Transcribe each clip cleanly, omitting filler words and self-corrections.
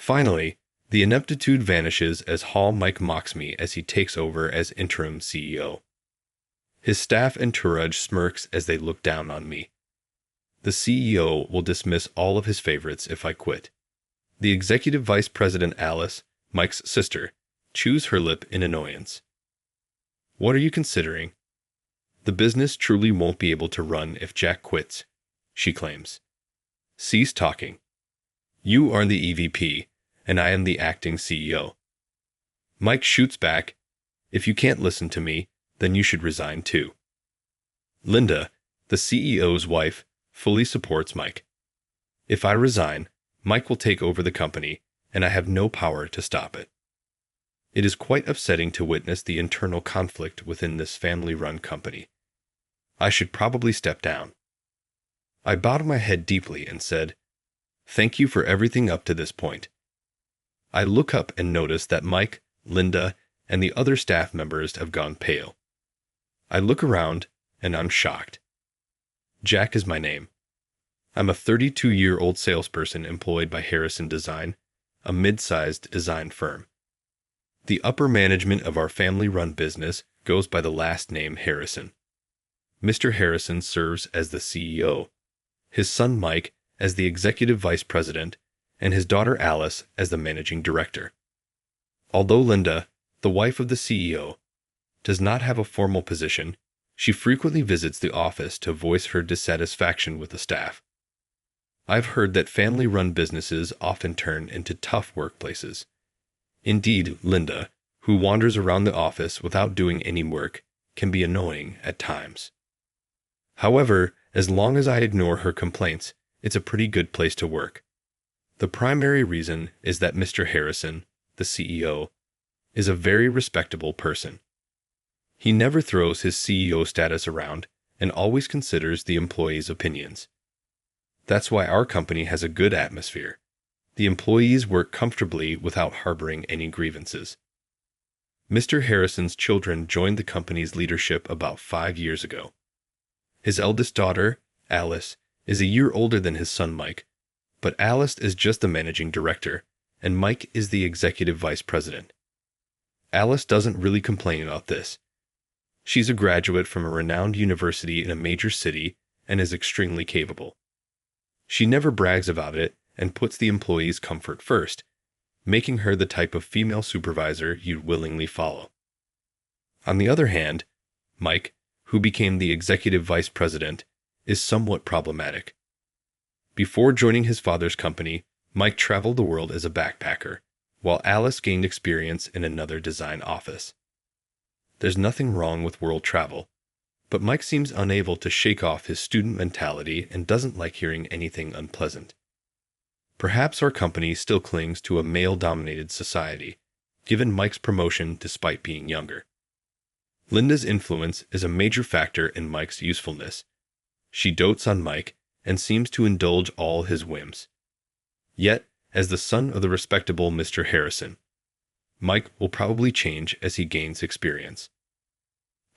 Finally, the ineptitude vanishes as Mike mocks me as he takes over as interim CEO. His staff entourage smirks as they look down on me. The CEO will dismiss all of his favorites if I quit. The executive vice president Alice, Mike's sister, chews her lip in annoyance. What are you considering? The business truly won't be able to run if Jack quits, she claims. Cease talking. You are the EVP, and I am the acting CEO. Mike shoots back, if you can't listen to me, then you should resign too. Linda, the CEO's wife, fully supports Mike. If I resign, Mike will take over the company, and I have no power to stop it. It is quite upsetting to witness the internal conflict within this family-run company. I should probably step down. I bowed my head deeply and said, "Thank you for everything up to this point." I look up and notice that Mike, Linda, and the other staff members have gone pale. I look around, and I'm shocked. Jack is my name. I'm a 32-year-old salesperson employed by Harrison Design, a mid-sized design firm. The upper management of our family-run business goes by the last name Harrison. Mr. Harrison serves as the CEO, his son Mike as the executive vice president, and his daughter Alice as the managing director. Although Linda, the wife of the CEO, does not have a formal position, she frequently visits the office to voice her dissatisfaction with the staff. I've heard that family-run businesses often turn into tough workplaces. Indeed, Linda, who wanders around the office without doing any work, can be annoying at times. However, as long as I ignore her complaints, it's a pretty good place to work. The primary reason is that Mr. Harrison, the CEO, is a very respectable person. He never throws his CEO status around and always considers the employees' opinions. That's why our company has a good atmosphere. The employees work comfortably without harboring any grievances. Mr. Harrison's children joined the company's leadership about 5 years ago. His eldest daughter, Alice, is a year older than his son Mike, but Alice is just the managing director, and Mike is the executive vice president. Alice doesn't really complain about this. She's a graduate from a renowned university in a major city and is extremely capable. She never brags about it and puts the employees' comfort first, making her the type of female supervisor you'd willingly follow. On the other hand, Mike, who became the executive vice president, is somewhat problematic. Before joining his father's company, Mike traveled the world as a backpacker, while Alice gained experience in another design office. There's nothing wrong with world travel, but Mike seems unable to shake off his student mentality and doesn't like hearing anything unpleasant. Perhaps our company still clings to a male-dominated society, given Mike's promotion despite being younger. Linda's influence is a major factor in Mike's usefulness. She dotes on Mike and seems to indulge all his whims. Yet, as the son of the respectable Mr. Harrison, Mike will probably change as he gains experience.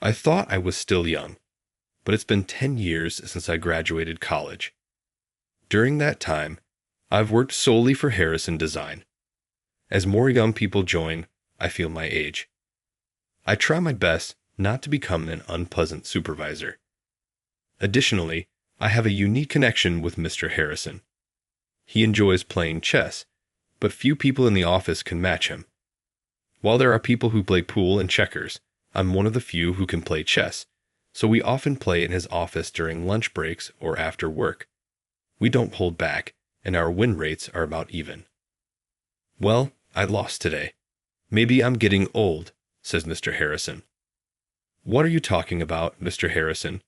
I thought I was still young, but it's been 10 years since I graduated college. During that time, I've worked solely for Harrison Design. As more young people join, I feel my age. I try my best not to become an unpleasant supervisor. Additionally, I have a unique connection with Mr. Harrison. He enjoys playing chess, but few people in the office can match him. While there are people who play pool and checkers, I'm one of the few who can play chess, so we often play in his office during lunch breaks or after work. We don't hold back, and our win rates are about even. Well, I lost today. Maybe I'm getting old, says Mr. Harrison. What are you talking about, Mr. Harrison?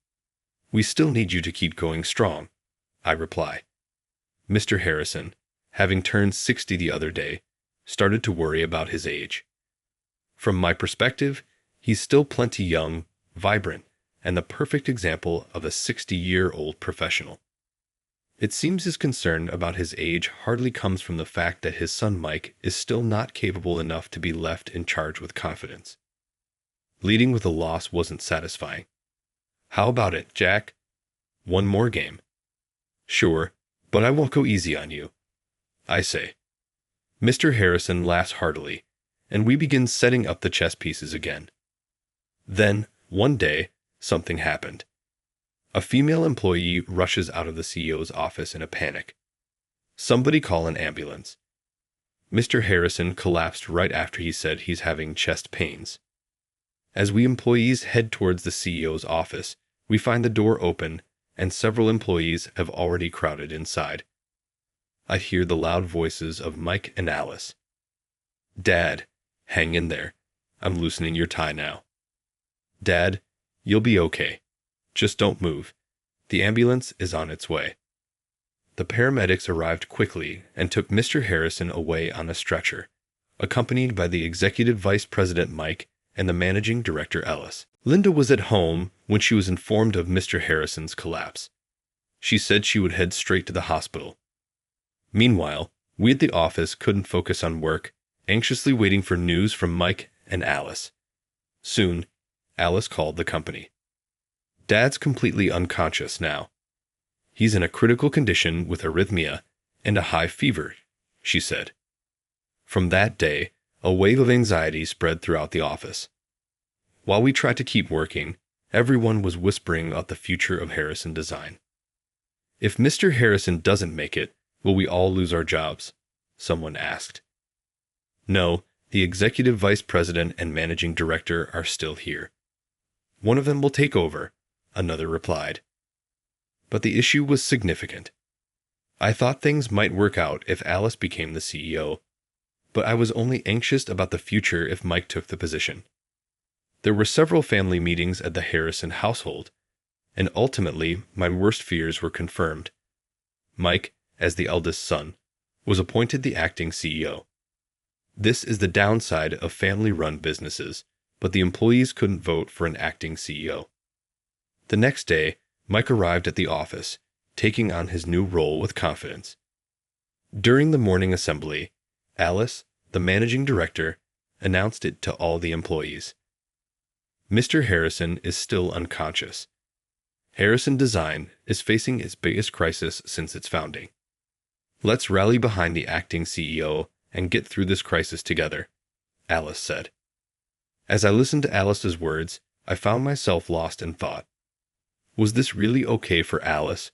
We still need you to keep going strong, I reply. Mr. Harrison, having turned 60 the other day, started to worry about his age. From my perspective, he's still plenty young, vibrant, and the perfect example of a 60-year-old professional. It seems his concern about his age hardly comes from the fact that his son Mike is still not capable enough to be left in charge with confidence. Leading with a loss wasn't satisfying. How about it, Jack? One more game. Sure, but I won't go easy on you, I say. Mr. Harrison laughs heartily, and we begin setting up the chess pieces again. Then, one day, something happened. A female employee rushes out of the CEO's office in a panic. "Somebody call an ambulance." Mr. Harrison collapsed right after he said he's having chest pains. As we employees head towards the CEO's office, we find the door open and several employees have already crowded inside. I hear the loud voices of Mike and Alice. "Dad, hang in there. I'm loosening your tie now." "Dad, you'll be okay. Just don't move. The ambulance is on its way." The paramedics arrived quickly and took Mr. Harrison away on a stretcher, accompanied by the executive vice president Mike and the managing director Alice. Linda was at home when she was informed of Mr. Harrison's collapse. She said she would head straight to the hospital. Meanwhile, we at the office couldn't focus on work, anxiously waiting for news from Mike and Alice. Soon, Alice called the company. "Dad's completely unconscious now. He's in a critical condition with arrhythmia and a high fever," she said. From that day, a wave of anxiety spread throughout the office. While we tried to keep working, everyone was whispering about the future of Harrison Design. "If Mr. Harrison doesn't make it, will we all lose our jobs?" someone asked. "No, the executive vice president and managing director are still here. One of them will take over," another replied. But the issue was significant. I thought things might work out if Alice became the CEO, but I was only anxious about the future if Mike took the position. There were several family meetings at the Harrison household, and ultimately my worst fears were confirmed. Mike, as the eldest son, was appointed the acting CEO. This is the downside of family-run businesses, but the employees couldn't vote for an acting CEO. The next day, Mike arrived at the office, taking on his new role with confidence. During the morning assembly, Alice, the managing director, announced it to all the employees. Mr. Harrison is still unconscious. Harrison Design is facing its biggest crisis since its founding. Let's rally behind the acting CEO and get through this crisis together, Alice said. As I listened to Alice's words, I found myself lost in thought. Was this really okay for Alice?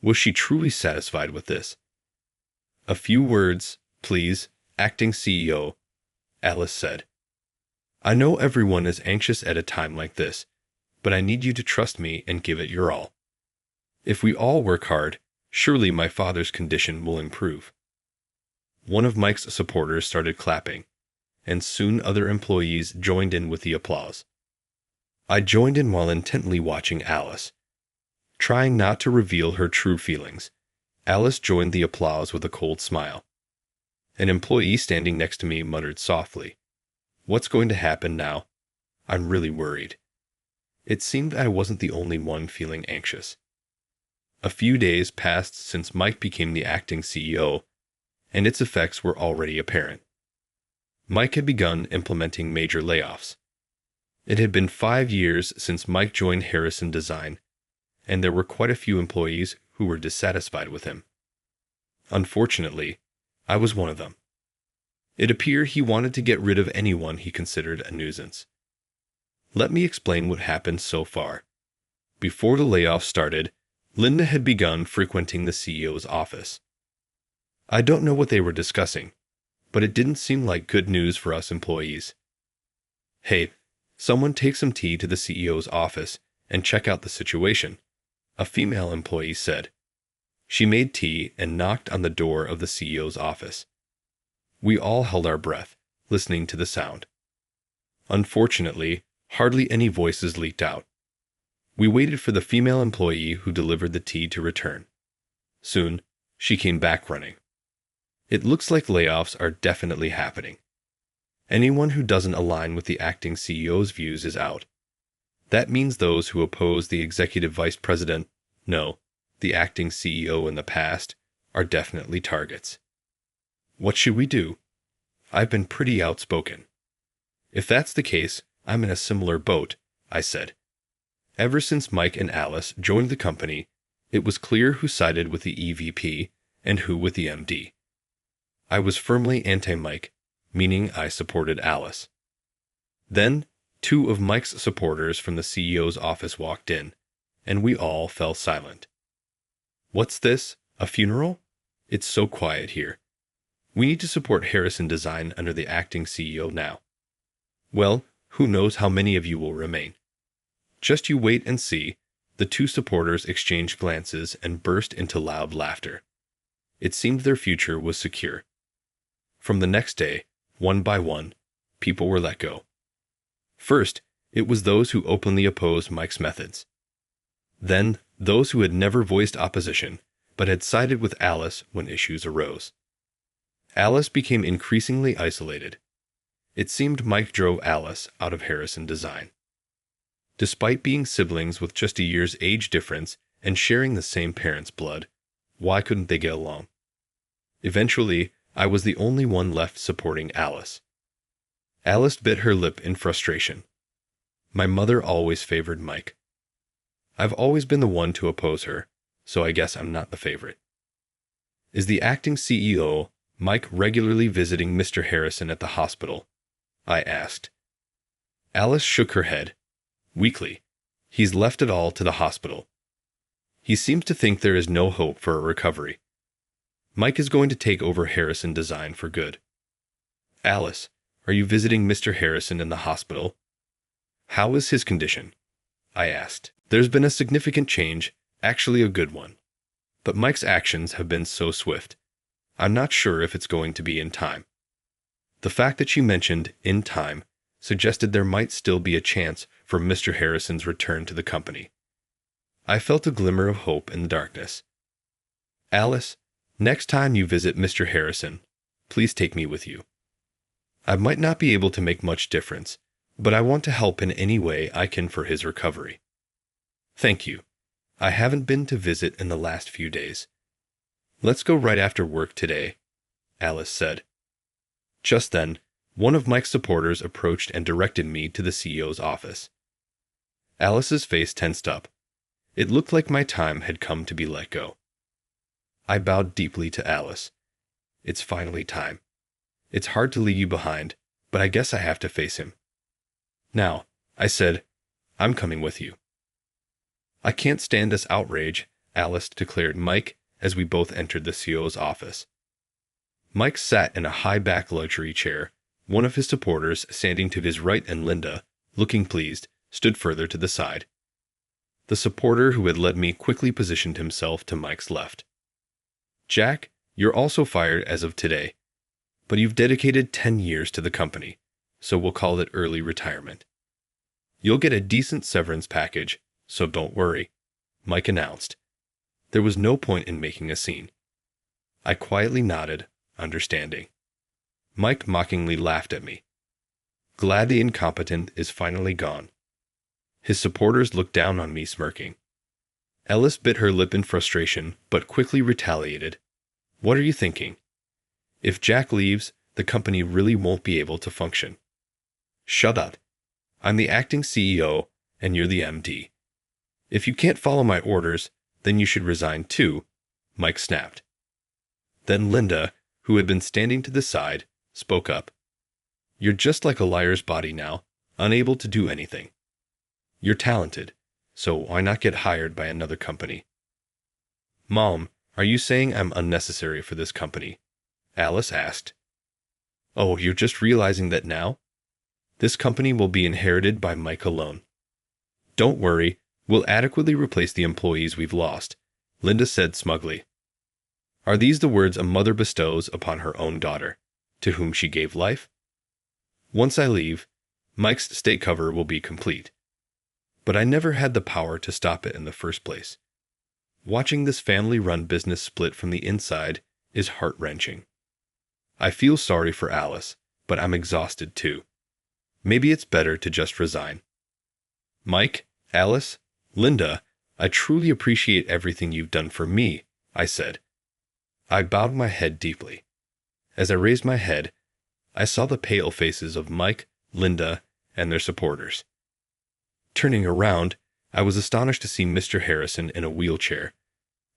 Was she truly satisfied with this? "A few words, please, acting CEO," Alice said. "I know everyone is anxious at a time like this, but I need you to trust me and give it your all. If we all work hard, surely my father's condition will improve." One of Mike's supporters started clapping, and soon other employees joined in with the applause. I joined in while intently watching Alice. Trying not to reveal her true feelings, Alice joined the applause with a cold smile. An employee standing next to me muttered softly, "What's going to happen now? I'm really worried." It seemed I wasn't the only one feeling anxious. A few days passed since Mike became the acting CEO, and its effects were already apparent. Mike had begun implementing major layoffs. It had been 5 years since Mike joined Harrison Design, and there were quite a few employees who were dissatisfied with him. Unfortunately, I was one of them. It appeared he wanted to get rid of anyone he considered a nuisance. Let me explain what happened so far. Before the layoff started, Linda had begun frequenting the CEO's office. I don't know what they were discussing, but it didn't seem like good news for us employees. "Hey, someone take some tea to the CEO's office and check out the situation," a female employee said. She made tea and knocked on the door of the CEO's office. We all held our breath, listening to the sound. Unfortunately, hardly any voices leaked out. We waited for the female employee who delivered the tea to return. Soon, she came back running. It looks like layoffs are definitely happening. Anyone who doesn't align with the acting CEO's views is out. That means those who oppose the executive vice president, no, the acting CEO in the past, are definitely targets. What should we do? I've been pretty outspoken. "If that's the case, I'm in a similar boat," I said. Ever since Mike and Alice joined the company, it was clear who sided with the EVP and who with the MD. I was firmly anti-Mike, meaning I supported Alice. Then, two of Mike's supporters from the CEO's office walked in, and we all fell silent. What's this? A funeral? It's so quiet here. We need to support Harrison Design under the acting CEO now. Well, who knows how many of you will remain. Just you wait and see. The two supporters exchanged glances and burst into loud laughter. It seemed their future was secure. From the next day, one by one, people were let go. First, it was those who openly opposed Mike's methods. Then, those who had never voiced opposition, but had sided with Alice when issues arose. Alice became increasingly isolated. It seemed Mike drove Alice out of Harrison Design. Despite being siblings with just a year's age difference and sharing the same parents' blood, why couldn't they get along? Eventually, I was the only one left supporting Alice. Alice bit her lip in frustration. My mother always favored Mike. I've always been the one to oppose her, so I guess I'm not the favorite. Is the acting CEO, Mike, regularly visiting Mr. Harrison at the hospital? I asked. Alice shook her head. Weakly. He's left it all to the hospital. He seems to think there is no hope for a recovery. Mike is going to take over Harrison Design for good. Alice, are you visiting Mr. Harrison in the hospital? How is his condition? I asked. There's been a significant change, actually a good one. But Mike's actions have been so swift. I'm not sure if it's going to be in time. The fact that she mentioned in time suggested there might still be a chance for Mr. Harrison's return to the company. I felt a glimmer of hope in the darkness. Alice, next time you visit Mr. Harrison, please take me with you. I might not be able to make much difference, but I want to help in any way I can for his recovery. Thank you. I haven't been to visit in the last few days. Let's go right after work today, Alice said. Just then, one of Mike's supporters approached and directed me to the CEO's office. Alice's face tensed up. It looked like my time had come to be let go. I bowed deeply to Alice. It's finally time. It's hard to leave you behind, but I guess I have to face him. Now, I said, I'm coming with you. I can't stand this outrage, Alice declared Mike as we both entered the CEO's office. Mike sat in a high-back luxury chair, one of his supporters standing to his right, and Linda, looking pleased, stood further to the side. The supporter who had led me quickly positioned himself to Mike's left. Jack, you're also fired as of today, but you've dedicated 10 years to the company, so we'll call it early retirement. You'll get a decent severance package, so don't worry, Mike announced. There was no point in making a scene. I quietly nodded, understanding. Mike mockingly laughed at me. Glad the incompetent is finally gone. His supporters looked down on me, smirking. Alice bit her lip in frustration, but quickly retaliated. What are you thinking? If Jack leaves, the company really won't be able to function. Shut up. I'm the acting CEO, and you're the MD. If you can't follow my orders, then you should resign too, Mike snapped. Then Linda, who had been standing to the side, spoke up. You're just like a liar's body now, unable to do anything. You're talented, so why not get hired by another company? Mom, are you saying I'm unnecessary for this company? Alice asked. Oh, you're just realizing that now? This company will be inherited by Mike alone. Don't worry, we'll adequately replace the employees we've lost, Linda said smugly. Are these the words a mother bestows upon her own daughter, to whom she gave life? Once I leave, Mike's state cover will be complete. But I never had the power to stop it in the first place. Watching this family-run business split from the inside is heart-wrenching. I feel sorry for Alice, but I'm exhausted too. Maybe it's better to just resign. Mike, Alice, Linda, I truly appreciate everything you've done for me, I said. I bowed my head deeply. As I raised my head, I saw the pale faces of Mike, Linda, and their supporters. Turning around, I was astonished to see Mr. Harrison in a wheelchair,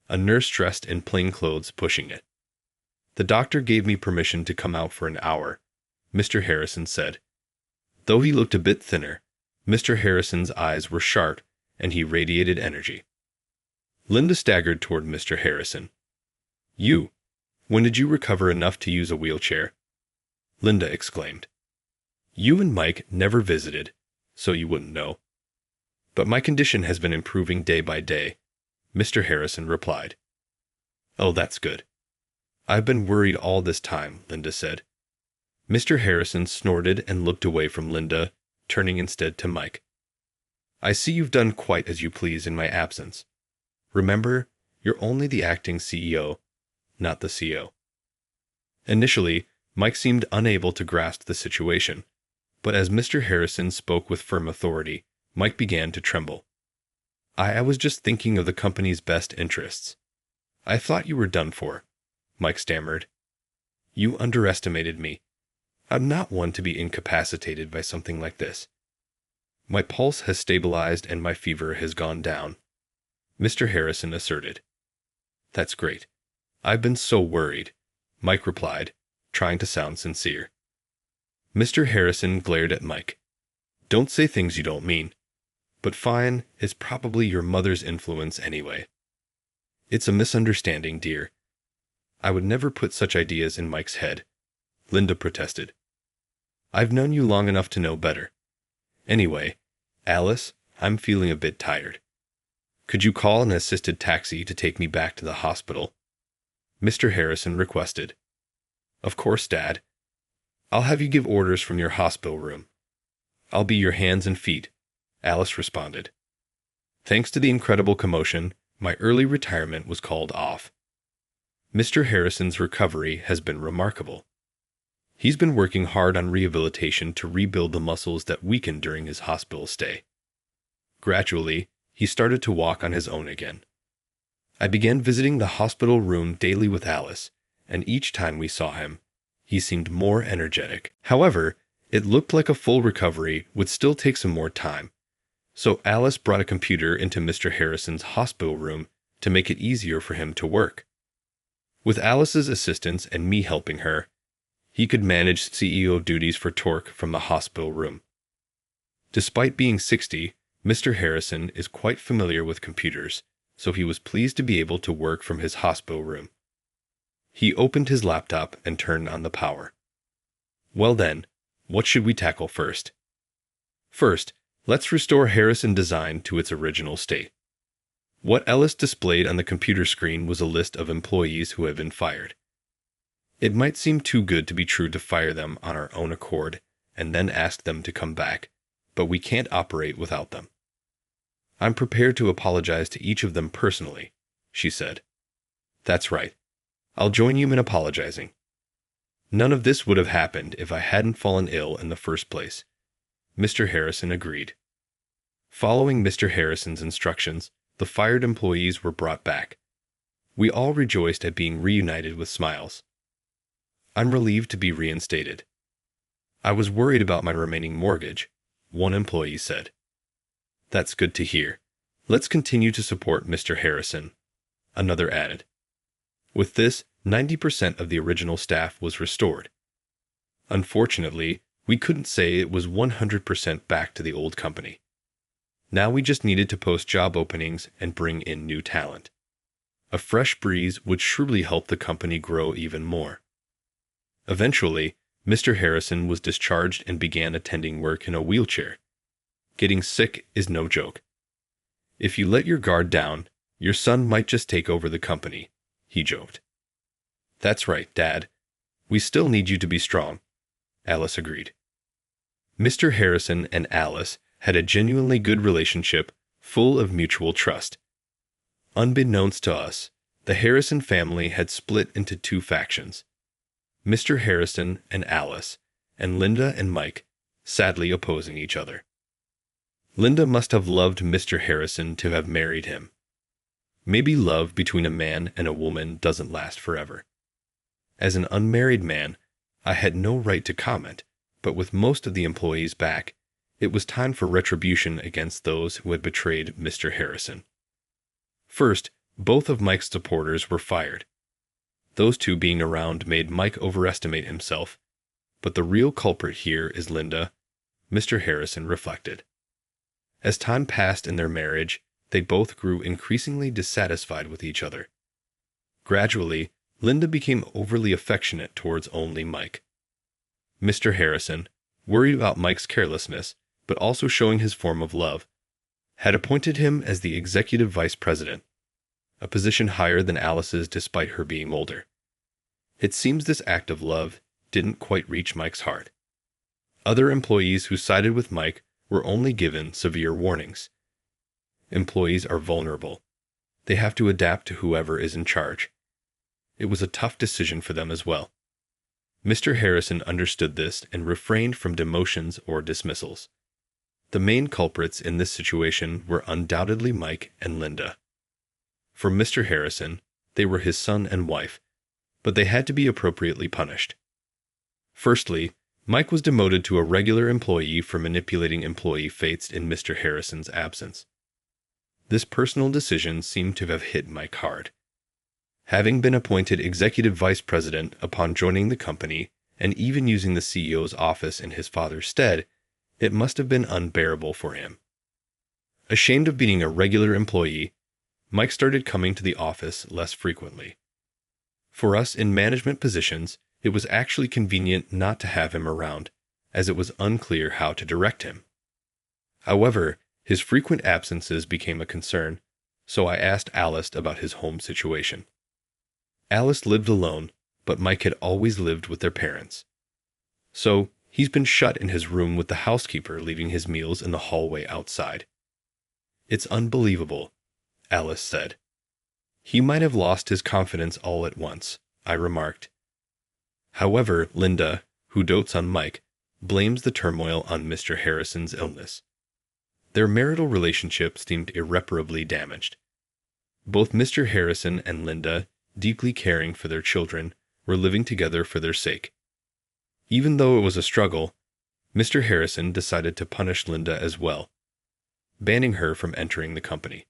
a nurse dressed in plain clothes pushing it. The doctor gave me permission to come out for an hour, Mr. Harrison said. Though he looked a bit thinner, Mr. Harrison's eyes were sharp and he radiated energy. Linda staggered toward Mr. Harrison. You? When did you recover enough to use a wheelchair? Linda exclaimed. You and Mike never visited, so you wouldn't know. But my condition has been improving day by day, Mr. Harrison replied. Oh, that's good. I've been worried all this time, Linda said. Mr. Harrison snorted and looked away from Linda, turning instead to Mike. I see you've done quite as you please in my absence. Remember, you're only the acting CEO, not the CEO. Initially, Mike seemed unable to grasp the situation, but as Mr. Harrison spoke with firm authority, Mike began to tremble. I was just thinking of the company's best interests. I thought you were done for, Mike stammered. You underestimated me. I'm not one to be incapacitated by something like this. My pulse has stabilized and my fever has gone down, Mr. Harrison asserted. That's great. I've been so worried, Mike replied, trying to sound sincere. Mr. Harrison glared at Mike. Don't say things you don't mean. But fine, it's probably your mother's influence anyway. It's a misunderstanding, dear. I would never put such ideas in Mike's head, Linda protested. I've known you long enough to know better. Anyway, Alice, I'm feeling a bit tired. Could you call an assisted taxi to take me back to the hospital? Mr. Harrison requested. Of course, Dad. I'll have you give orders from your hospital room. I'll be your hands and feet, Alice responded. Thanks to the incredible commotion, my early retirement was called off. Mr. Harrison's recovery has been remarkable. He's been working hard on rehabilitation to rebuild the muscles that weakened during his hospital stay. Gradually, he started to walk on his own again. I began visiting the hospital room daily with Alice, and each time we saw him, he seemed more energetic. However, it looked like a full recovery would still take some more time, so Alice brought a computer into Mr. Harrison's hospital room to make it easier for him to work. With Alice's assistance and me helping her, he could manage CEO duties for Torque from the hospital room. Despite being 60, Mr. Harrison is quite familiar with computers, so he was pleased to be able to work from his hospital room. He opened his laptop and turned on the power. Well then, what should we tackle first? First, let's restore Harrison Design to its original state. What Ellis displayed on the computer screen was a list of employees who had been fired. It might seem too good to be true to fire them on our own accord and then ask them to come back, but we can't operate without them. I'm prepared to apologize to each of them personally, she said. That's right. I'll join you in apologizing. None of this would have happened if I hadn't fallen ill in the first place. Mr. Harrison agreed. Following Mr. Harrison's instructions, the fired employees were brought back. We all rejoiced at being reunited with smiles. I'm relieved to be reinstated. I was worried about my remaining mortgage, one employee said. That's good to hear. Let's continue to support Mr. Harrison, another added. With this, 90% of the original staff was restored. Unfortunately, we couldn't say it was 100% back to the old company. Now we just needed to post job openings and bring in new talent. A fresh breeze would surely help the company grow even more. Eventually, Mr. Harrison was discharged and began attending work in a wheelchair. Getting sick is no joke. If you let your guard down, your son might just take over the company, he joked. That's right, Dad. We still need you to be strong, Alice agreed. Mr. Harrison and Alice had a genuinely good relationship, full of mutual trust. Unbeknownst to us, the Harrison family had split into two factions. Mr. Harrison and Alice, and Linda and Mike, sadly opposing each other. Linda must have loved Mr. Harrison to have married him. Maybe love between a man and a woman doesn't last forever. As an unmarried man, I had no right to comment, but with most of the employees back, it was time for retribution against those who had betrayed Mr. Harrison. First, both of Mike's supporters were fired. Those two being around made Mike overestimate himself, but the real culprit here is Linda, Mr. Harrison reflected. As time passed in their marriage, they both grew increasingly dissatisfied with each other. Gradually, Linda became overly affectionate towards only Mike. Mr. Harrison, worried about Mike's carelessness, but also showing his form of love, had appointed him as the executive vice president, a position higher than Alice's despite her being older. It seems this act of love didn't quite reach Mike's heart. Other employees who sided with Mike were only given severe warnings. Employees are vulnerable. They have to adapt to whoever is in charge. It was a tough decision for them as well. Mr. Harrison understood this and refrained from demotions or dismissals. The main culprits in this situation were undoubtedly Mike and Linda. For Mr. Harrison, they were his son and wife, but they had to be appropriately punished. Firstly, Mike was demoted to a regular employee for manipulating employee fates in Mr. Harrison's absence. This personal decision seemed to have hit Mike hard. Having been appointed executive vice president upon joining the company and even using the CEO's office in his father's stead, it must have been unbearable for him. Ashamed of being a regular employee, Mike started coming to the office less frequently. For us in management positions, it was actually convenient not to have him around, as it was unclear how to direct him. However, his frequent absences became a concern, so I asked Alice about his home situation. Alice lived alone, but Mike had always lived with their parents. So, he's been shut in his room with the housekeeper leaving his meals in the hallway outside. It's unbelievable, Alice said. He might have lost his confidence all at once, I remarked. However, Linda, who dotes on Mike, blames the turmoil on Mr. Harrison's illness. Their marital relationship seemed irreparably damaged. Both Mr. Harrison and Linda, deeply caring for their children, were living together for their sake. Even though it was a struggle, Mr. Harrison decided to punish Linda as well, banning her from entering the company.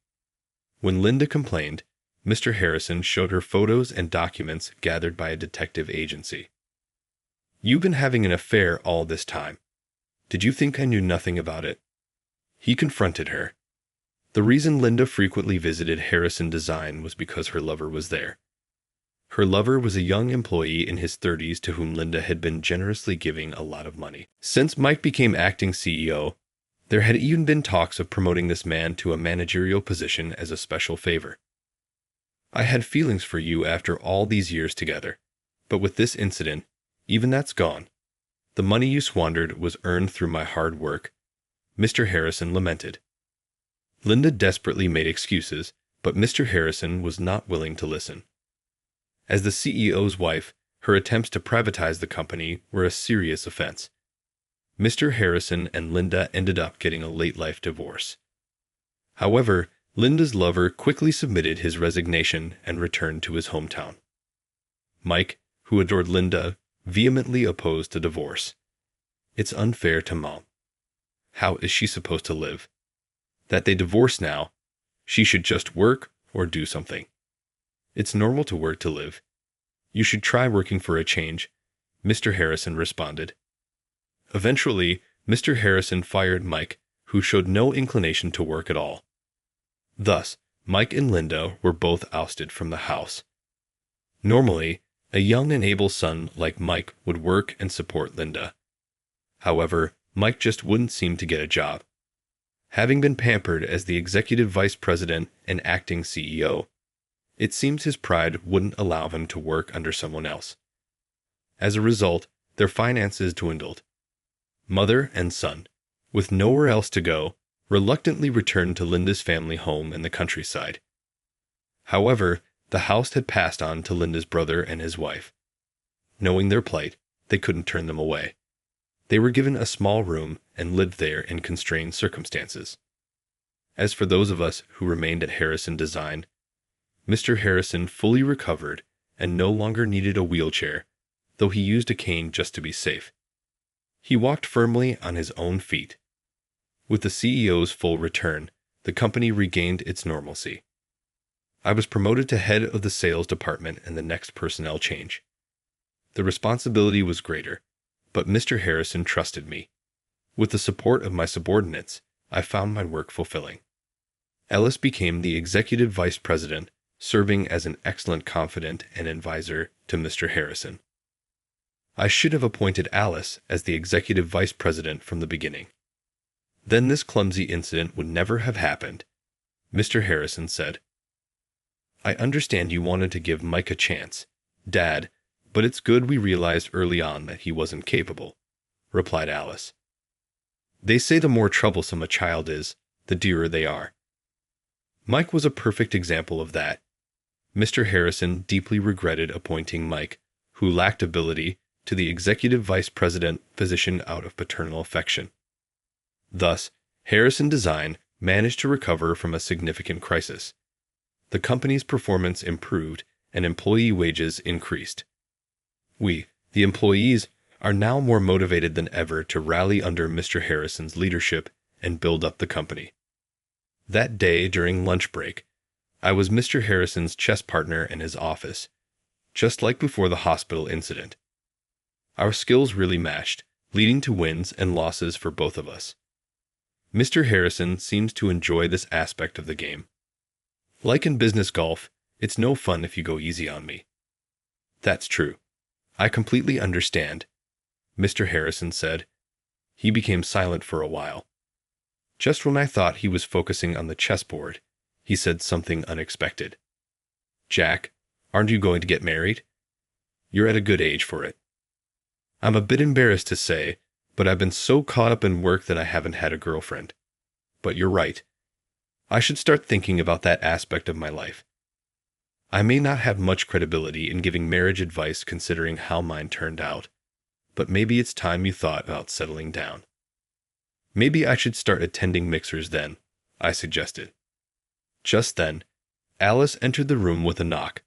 When Linda complained, Mr. Harrison showed her photos and documents gathered by a detective agency. "You've been having an affair all this time. Did you think I knew nothing about it?" He confronted her. The reason Linda frequently visited Harrison Design was because her lover was there. Her lover was a young employee in his 30s to whom Linda had been generously giving a lot of money. Since Mike became acting CEO, there had even been talks of promoting this man to a managerial position as a special favor. "I had feelings for you after all these years together, but with this incident, even that's gone. The money you squandered was earned through my hard work," Mr. Harrison lamented. Linda desperately made excuses, but Mr. Harrison was not willing to listen. As the CEO's wife, her attempts to privatize the company were a serious offense. Mr. Harrison and Linda ended up getting a late-life divorce. However, Linda's lover quickly submitted his resignation and returned to his hometown. Mike, who adored Linda, vehemently opposed the divorce. "It's unfair to Mom. How is she supposed to live? That they divorce now, she should just work or do something. It's normal to work to live. You should try working for a change," Mr. Harrison responded. Eventually, Mr. Harrison fired Mike, who showed no inclination to work at all. Thus, Mike and Linda were both ousted from the house. Normally, a young and able son like Mike would work and support Linda. However, Mike just wouldn't seem to get a job. Having been pampered as the executive vice president and acting CEO, it seems his pride wouldn't allow him to work under someone else. As a result, their finances dwindled. Mother and son, with nowhere else to go, reluctantly returned to Linda's family home in the countryside. However, the house had passed on to Linda's brother and his wife. Knowing their plight, they couldn't turn them away. They were given a small room and lived there in constrained circumstances. As for those of us who remained at Harrison Design, Mr. Harrison fully recovered and no longer needed a wheelchair, though he used a cane just to be safe. He walked firmly on his own feet. With the CEO's full return, the company regained its normalcy. I was promoted to head of the sales department in the next personnel change. The responsibility was greater, but Mr. Harrison trusted me. With the support of my subordinates, I found my work fulfilling. Ellis became the executive vice president, serving as an excellent confidant and advisor to Mr. Harrison. I should have appointed Alice as the executive vice president from the beginning. Then this clumsy incident would never have happened. Mr. Harrison said, "I understand you wanted to give Mike a chance, Dad, but it's good we realized early on that he wasn't capable," replied Alice. "They say the more troublesome a child is, the dearer they are. Mike was a perfect example of that." Mr. Harrison deeply regretted appointing Mike, who lacked ability, to the executive vice president position out of paternal affection. Thus, Harrison Design managed to recover from a significant crisis. The company's performance improved and employee wages increased. We, the employees, are now more motivated than ever to rally under Mr. Harrison's leadership and build up the company. That day during lunch break, I was Mr. Harrison's chess partner in his office, just like before the hospital incident. Our skills really matched, leading to wins and losses for both of us. Mr. Harrison seems to enjoy this aspect of the game. Like in business golf, it's no fun if you go easy on me. "That's true. I completely understand," Mr. Harrison said. He became silent for a while. Just when I thought he was focusing on the chessboard, he said something unexpected. "Jack, aren't you going to get married? You're at a good age for it." I'm a bit embarrassed to say, but I've been so caught up in work that I haven't had a girlfriend. But you're right. I should start thinking about that aspect of my life. I may not have much credibility in giving marriage advice considering how mine turned out, but maybe it's time you thought about settling down. Maybe I should start attending mixers then, I suggested. Just then, Alice entered the room with a knock.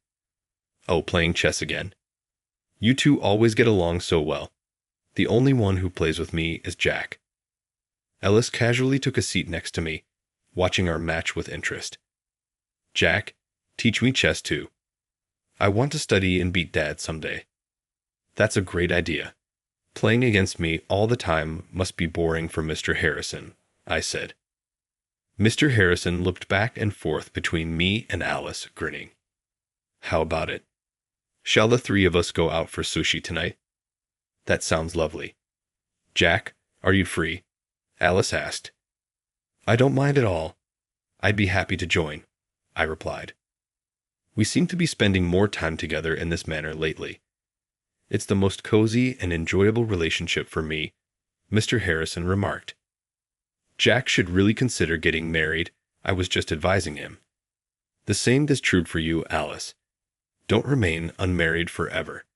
"Oh, playing chess again? You two always get along so well. The only one who plays with me is Jack." Ellis casually took a seat next to me, watching our match with interest. "Jack, teach me chess too. I want to study and beat Dad someday." "That's a great idea. Playing against me all the time must be boring for Mr. Harrison," I said. Mr. Harrison looked back and forth between me and Alice, grinning. "How about it? Shall the three of us go out for sushi tonight?" "That sounds lovely." "Jack, are you free?" Alice asked. "I don't mind at all. I'd be happy to join," I replied. We seem to be spending more time together in this manner lately. "It's the most cozy and enjoyable relationship for me," Mr. Harrison remarked. "Jack should really consider getting married. I was just advising him. The same is true for you, Alice. Don't remain unmarried forever.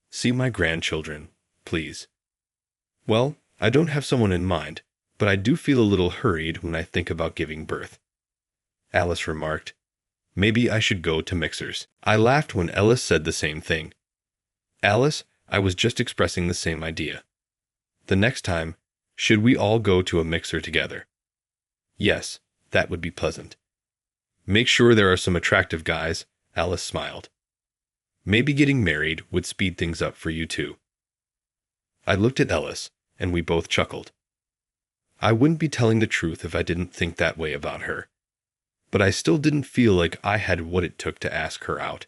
See my grandchildren, please." "Well, I don't have someone in mind, but I do feel a little hurried when I think about giving birth," Alice remarked. "Maybe I should go to mixers." I laughed when Ellis said the same thing. "Alice, I was just expressing the same idea. The next time, should we all go to a mixer together?" "Yes, that would be pleasant." "Make sure there are some attractive guys," Alice smiled. "Maybe getting married would speed things up for you too." I looked at Ellis, and we both chuckled. I wouldn't be telling the truth if I didn't think that way about her. But I still didn't feel like I had what it took to ask her out.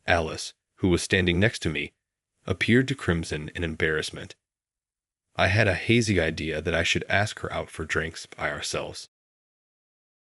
Alice, who was standing next to me, appeared to crimson in embarrassment. I had a hazy idea that I should ask her out for drinks by ourselves.